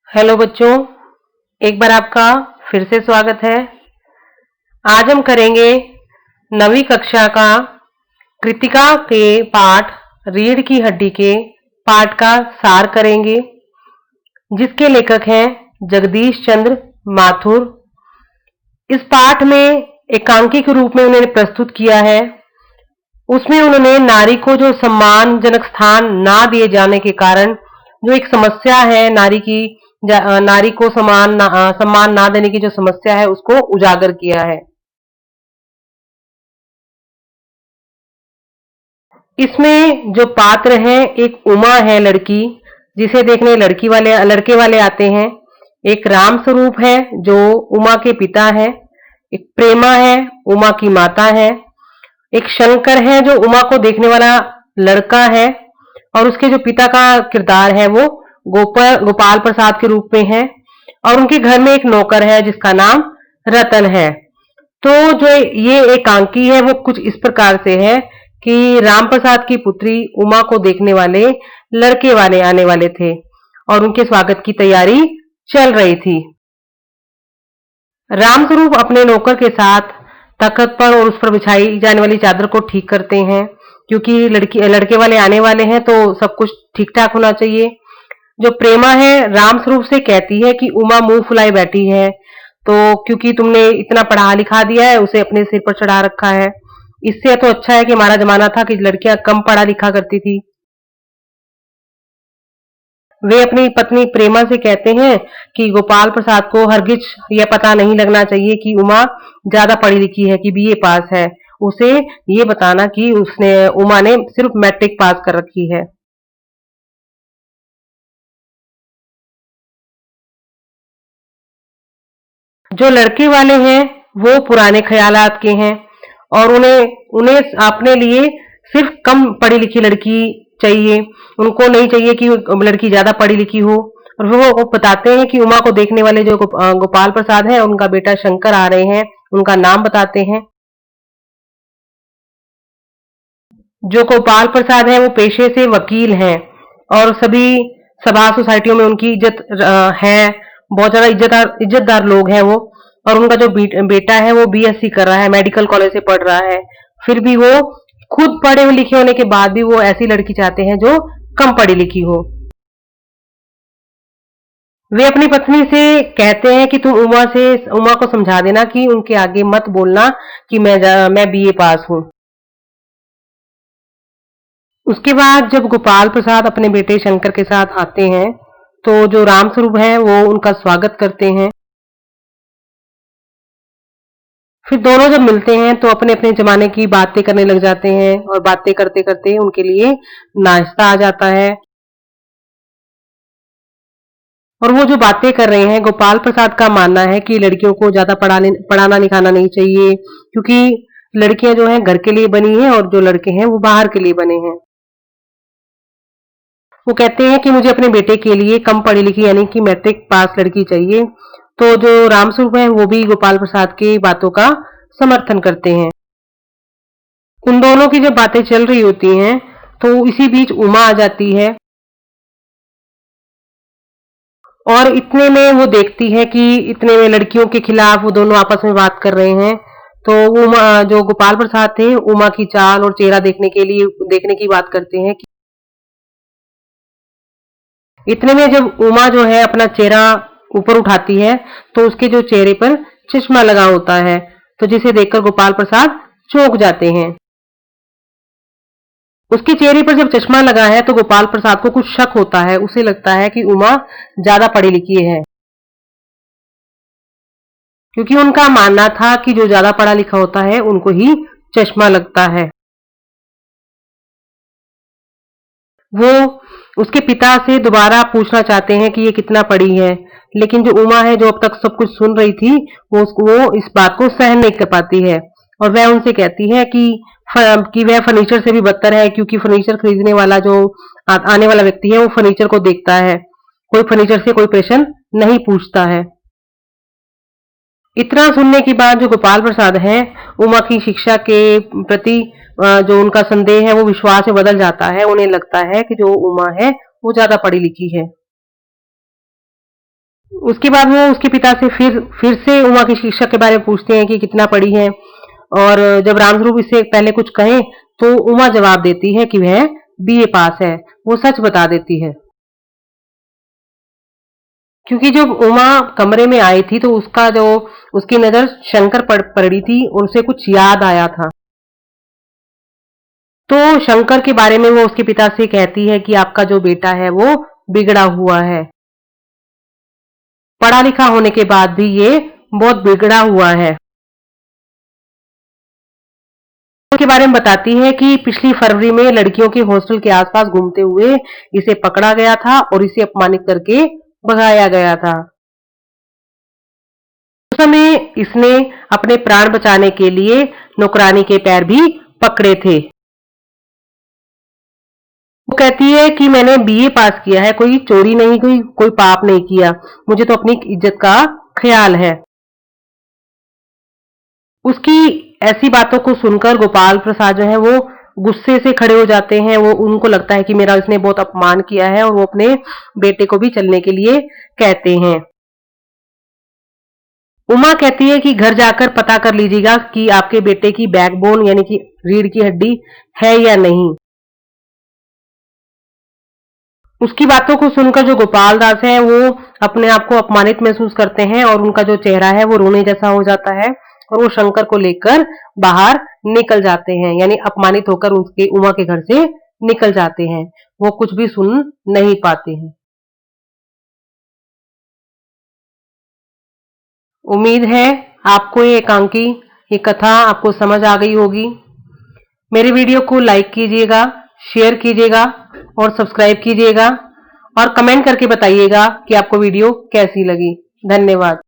Hello बच्चों, एक बार आपका फिर से स्वागत है। आज हम करेंगे नवीं कक्षा का कृतिका के पाठ रीढ़ की हड्डी के पाठ का सार करेंगे, जिसके लेखक हैं जगदीश चंद्र माथुर। इस पाठ में एकांकी के रूप में उन्होंने प्रस्तुत किया है। उसमें उन्होंने नारी को जो सम्मानजनक स्थान ना दिए जाने के कारण जो एक समस्या है, नारी को सम्मान ना देने की जो समस्या है उसको उजागर किया है। इसमें जो पात्र है, एक उमा है लड़की, जिसे देखने लड़के वाले आते हैं। एक राम स्वरूप है जो उमा के पिता है। एक प्रेमा है, उमा की माता है। एक शंकर है जो उमा को देखने वाला लड़का है, और उसके जो पिता का किरदार है वो गोपाल प्रसाद के रूप में है। और उनके घर में एक नौकर है जिसका नाम रतन है। तो जो ये एकांकी है वो कुछ इस प्रकार से है कि राम प्रसाद की पुत्री उमा को देखने वाले लड़के वाले आने वाले थे और उनके स्वागत की तैयारी चल रही थी। रामस्वरूप अपने नौकर के साथ तख्त पर और उस पर बिछाई जाने वाली चादर को ठीक करते हैं, क्योंकि लड़के वाले आने वाले हैं तो सब कुछ ठीक ठाक होना चाहिए। जो प्रेमा है रामस्वरूप से कहती है कि उमा मुंह फुलाए बैठी है, तो क्योंकि तुमने इतना पढ़ा लिखा दिया है, उसे अपने सिर पर चढ़ा रखा है। इससे तो अच्छा है कि हमारा जमाना था कि लड़कियां कम पढ़ा लिखा करती थी। वे अपनी पत्नी प्रेमा से कहते हैं कि गोपाल प्रसाद को हरगिज यह पता नहीं लगना चाहिए कि उमा ज्यादा पढ़ी लिखी है, कि बीए पास है। उसे ये बताना कि उसने उमा ने सिर्फ मैट्रिक पास कर रखी है। जो लड़के वाले हैं वो पुराने ख्यालात के हैं, और उन्हें उन्हें अपने लिए सिर्फ कम पढ़ी लिखी लड़की चाहिए। उनको नहीं चाहिए कि लड़की ज्यादा पढ़ी लिखी हो। और वो बताते हैं कि उमा को देखने वाले जो गोपाल प्रसाद है, उनका बेटा शंकर आ रहे हैं। उनका नाम बताते हैं। जो गोपाल प्रसाद है वो पेशे से वकील हैं, और सभी सभा सोसाइटियों में उनकी इज्जत है। बहुत ज्यादा इज्जतदार लोग हैं वो। और उनका जो बेटा है वो बीएससी कर रहा है, मेडिकल कॉलेज से पढ़ रहा है। फिर भी वो खुद पढ़े लिखे होने के बाद भी वो ऐसी लड़की चाहते हैं जो कम पढ़ी लिखी हो। वे अपनी पत्नी से कहते हैं कि तुम उमा को समझा देना कि उनके आगे मत बोलना कि मैं बीए पास हूँ। उसके बाद जब गोपाल प्रसाद अपने बेटे शंकर के साथ आते हैं, तो जो राम स्वरूप है वो उनका स्वागत करते हैं। फिर दोनों जब मिलते हैं तो अपने अपने जमाने की बातें करने लग जाते हैं, और बातें करते करते उनके लिए नाश्ता आ जाता है। और वो जो बातें कर रहे हैं, गोपाल प्रसाद का मानना है कि लड़कियों को ज्यादा पढ़ाना लिखाना नहीं चाहिए, क्योंकि लड़कियां जो हैं घर के लिए बनी हैं और जो लड़के हैं वो बाहर के लिए बने हैं। वो कहते हैं कि मुझे अपने बेटे के लिए कम पढ़ी लिखी यानी कि मैट्रिक पास लड़की चाहिए। तो जो रामस्वरूप है वो भी गोपाल प्रसाद की बातों का समर्थन करते हैं। उन दोनों की जब बातें चल रही होती हैं, तो इसी बीच उमा आ जाती है। और इतने में वो देखती है कि इतने में लड़कियों के खिलाफ वो दोनों आपस में बात कर रहे हैं। तो उमा जो गोपाल प्रसाद थे, उमा की चाल और चेहरा देखने की बात करते हैं। इतने में जब उमा जो है अपना चेहरा ऊपर उठाती है, तो उसके जो चेहरे पर चश्मा लगा होता है, तो जिसे देखकर गोपाल प्रसाद चौंक जाते हैं। उसके चेहरे पर जब चश्मा लगा है तो गोपाल प्रसाद को कुछ शक होता है। उसे लगता है कि उमा ज्यादा पढ़ी लिखी है, क्योंकि उनका मानना था कि जो ज्यादा पढ़ा लिखा होता है उनको ही चश्मा लगता है। वो उसके पिता से दोबारा पूछना चाहते हैं कि ये कितना पढ़ी है, लेकिन जो उमा है जो अब तक सब कुछ सुन रही थी, वो इस बात को सहन नहीं कर पाती है। और वह उनसे कहती है कि वह फर्नीचर से भी बदतर है, क्योंकि फर्नीचर खरीदने वाला जो आने वाला व्यक्ति है वो फर्नीचर को देखता है। कोई फर्नीचर से कोई प्रश्न नहीं पूछता है। इतना सुनने के बाद जो गोपाल प्रसाद हैं, उमा की शिक्षा के प्रति जो उनका संदेह है वो विश्वास में बदल जाता है। उन्हें लगता है कि जो उमा है वो ज्यादा पढ़ी लिखी है। उसके बाद वो उसके पिता से फिर से उमा की शिक्षा के बारे में पूछते हैं कि कितना पढ़ी है। और जब रामस्वरूप इससे पहले कुछ कहे तो उमा जवाब देती है कि वह बीए पास है। वो सच बता देती है, क्योंकि जब उमा कमरे में आई थी तो उसकी नजर शंकर पर पड़ी थी और उसे कुछ याद आया था। तो शंकर के बारे में वो उसके पिता से कहती है कि आपका जो बेटा है वो बिगड़ा हुआ है, पढ़ा लिखा होने के बाद भी ये बहुत बिगड़ा हुआ है। के बारे में बताती है कि पिछली फरवरी में लड़कियों के हॉस्टल के आसपास घूमते हुए इसे पकड़ा गया था और इसे अपमानित करके भगाया गया था। उस समय इसने अपने प्राण बचाने के लिए नौकरानी के पैर भी पकड़े थे। वो कहती है कि मैंने बीए पास किया है, कोई चोरी नहीं की, कोई पाप नहीं किया, मुझे तो अपनी इज्जत का ख्याल है। उसकी ऐसी बातों को सुनकर गोपाल प्रसाद जो है वो गुस्से से खड़े हो जाते हैं। वो उनको लगता है कि मेरा इसने बहुत अपमान किया है और वो अपने बेटे को भी चलने के लिए कहते हैं। उमा कहती है कि घर जाकर पता कर लीजिएगा कि आपके बेटे की बैकबोन यानी कि रीढ़ की हड्डी है या नहीं। उसकी बातों को सुनकर जो गोपाल दास है वो अपने आप को अपमानित महसूस करते हैं और उनका जो चेहरा है वो रोने जैसा हो जाता है और वो शंकर को लेकर बाहर निकल जाते हैं, यानी अपमानित होकर उसके उमा के घर से निकल जाते हैं। वो कुछ भी सुन नहीं पाते हैं। उम्मीद है आपको ये एकांकी ये कथा आपको समझ आ गई होगी। मेरे वीडियो को लाइक कीजिएगा, शेयर कीजिएगा और सब्सक्राइब कीजिएगा और कमेंट करके बताइएगा कि आपको वीडियो कैसी लगी। धन्यवाद।